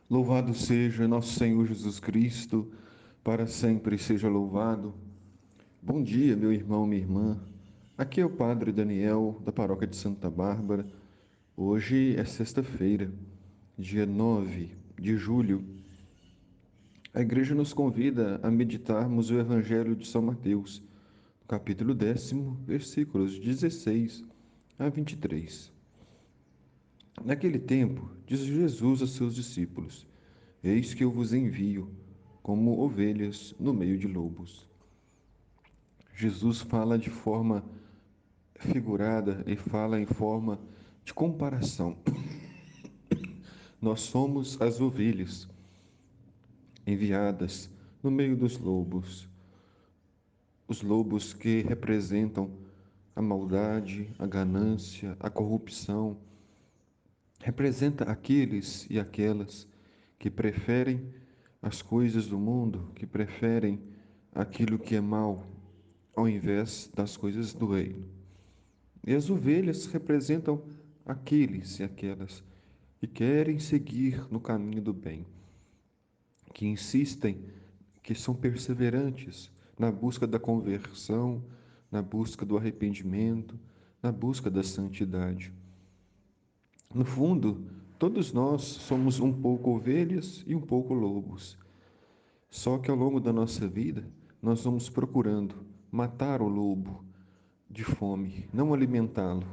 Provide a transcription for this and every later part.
Louvado seja nosso Senhor Jesus Cristo, para sempre seja louvado. Bom dia, meu irmão, minha irmã. Aqui é o Padre Daniel, da Paróquia de Santa Bárbara. Hoje é sexta-feira, dia 9 de julho. A Igreja nos convida a meditarmos o Evangelho de São Mateus, capítulo 10, versículos 16 a 23. Naquele tempo, disse Jesus a seus discípulos: Eis que eu vos envio como ovelhas no meio de lobos. Jesus fala de forma figurada e fala em forma de comparação. Nós somos as ovelhas enviadas no meio dos lobos. Os lobos que representam a maldade, a ganância, a corrupção, representa aqueles e aquelas que preferem as coisas do mundo, que preferem aquilo que é mal, ao invés das coisas do reino. E as ovelhas representam aqueles e aquelas que querem seguir no caminho do bem, que insistem, que são perseverantes na busca da conversão, na busca do arrependimento, na busca da santidade. No fundo, todos nós somos um pouco ovelhas e um pouco lobos. Só que ao longo da nossa vida, nós vamos procurando matar o lobo de fome, não alimentá-lo,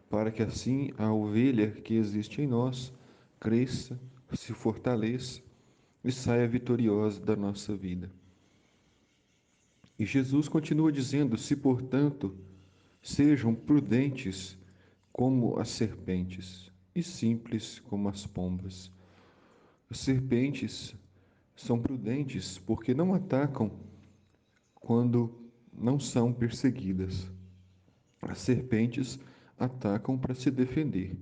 para que assim a ovelha que existe em nós cresça, se fortaleça e saia vitoriosa da nossa vida. E Jesus continua dizendo: se, portanto, sejam prudentes como as serpentes e simples como as pombas. As serpentes são prudentes porque não atacam quando não são perseguidas. As serpentes atacam para se defender.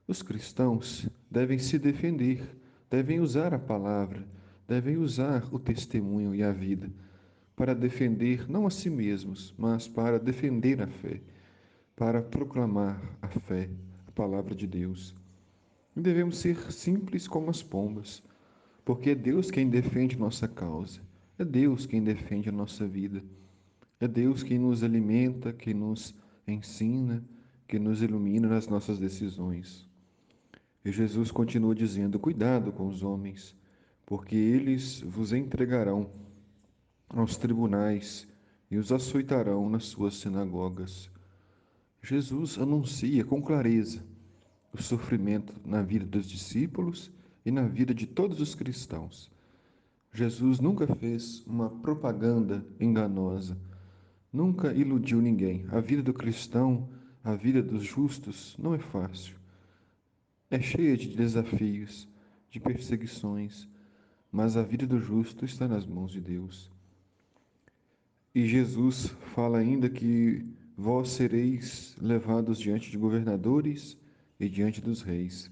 Os cristãos devem se defender, devem usar a palavra, devem usar o testemunho e a vida para defender não a si mesmos, mas para defender a fé, para proclamar a fé, a palavra de Deus. E devemos ser simples como as pombas, porque é Deus quem defende nossa causa, é Deus quem defende a nossa vida, é Deus quem nos alimenta, quem nos ensina, que nos ilumina nas nossas decisões. E Jesus continua dizendo: cuidado com os homens, porque eles vos entregarão aos tribunais e os açoitarão nas suas sinagogas. Jesus anuncia com clareza o sofrimento na vida dos discípulos e na vida de todos os cristãos. Jesus nunca fez uma propaganda enganosa, nunca iludiu ninguém. A vida do cristão, a vida dos justos, não é fácil. É cheia de desafios, de perseguições, mas a vida do justo está nas mãos de Deus. E Jesus fala ainda que vós sereis levados diante de governadores e diante dos reis,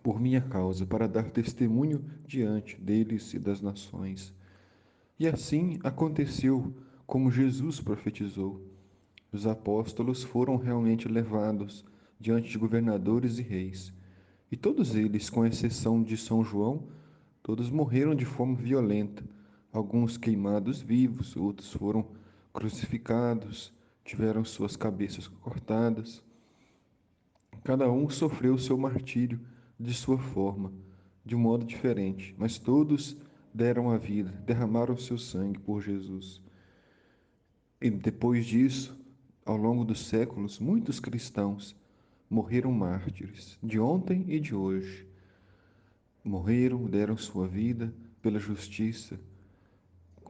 por minha causa, para dar testemunho diante deles e das nações. E assim aconteceu como Jesus profetizou. Os apóstolos foram realmente levados diante de governadores e reis. E todos eles, com exceção de São João, todos morreram de forma violenta. Alguns queimados vivos, outros foram crucificados, tiveram suas cabeças cortadas. Cada um sofreu o seu martírio de sua forma, de um modo diferente, mas todos deram a vida, derramaram seu sangue por Jesus. E depois disso, ao longo dos séculos, muitos cristãos morreram mártires, de ontem e de hoje. Morreram, deram sua vida pela justiça,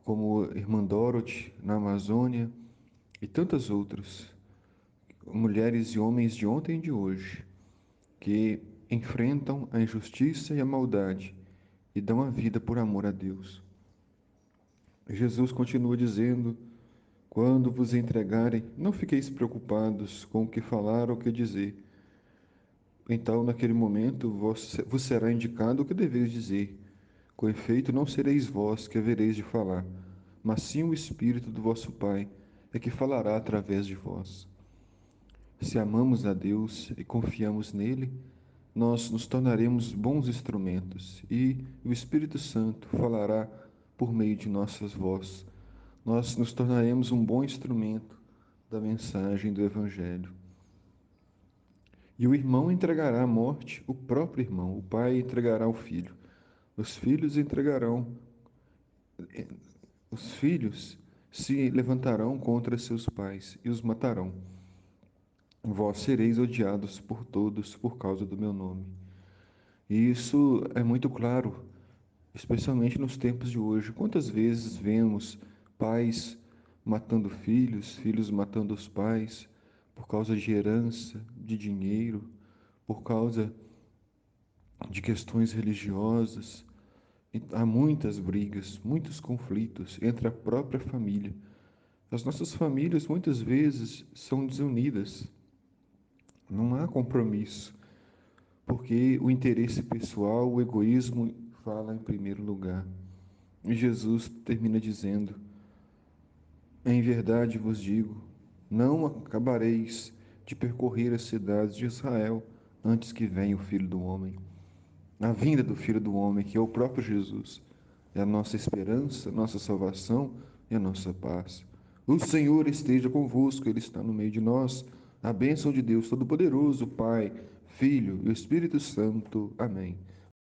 como Irmã Dorothy na Amazônia e tantas outras, mulheres e homens de ontem e de hoje, que enfrentam a injustiça e a maldade e dão a vida por amor a Deus. Jesus continua dizendo: quando vos entregarem, não fiqueis preocupados com o que falar ou o que dizer. Então, naquele momento, vos será indicado o que deveis dizer. Com efeito, não sereis vós que havereis de falar, mas sim o Espírito do vosso Pai é que falará através de vós. Se amamos a Deus e confiamos nele, nós nos tornaremos bons instrumentos e o Espírito Santo falará por meio de nossas vozes. Nós nos tornaremos um bom instrumento da mensagem do Evangelho. E o irmão entregará à morte o próprio irmão, o pai entregará o filho, os filhos entregarão, os filhos se levantarão contra seus pais e os matarão. Vós sereis odiados por todos por causa do meu nome. E isso é muito claro, especialmente nos tempos de hoje. Quantas vezes vemos pais matando filhos, filhos matando os pais, por causa de herança, de dinheiro, por causa de questões religiosas. E há muitas brigas, muitos conflitos entre a própria família. As nossas famílias muitas vezes são desunidas, não há compromisso, porque o interesse pessoal, o egoísmo fala em primeiro lugar. E Jesus termina dizendo: em verdade vos digo, não acabareis de percorrer as cidades de Israel antes que venha o Filho do Homem. A vinda do Filho do Homem, que é o próprio Jesus, é a nossa esperança, nossa salvação e a nossa paz. O Senhor esteja convosco, Ele está no meio de nós. A bênção de Deus Todo-Poderoso, Pai, Filho e o Espírito Santo. Amém.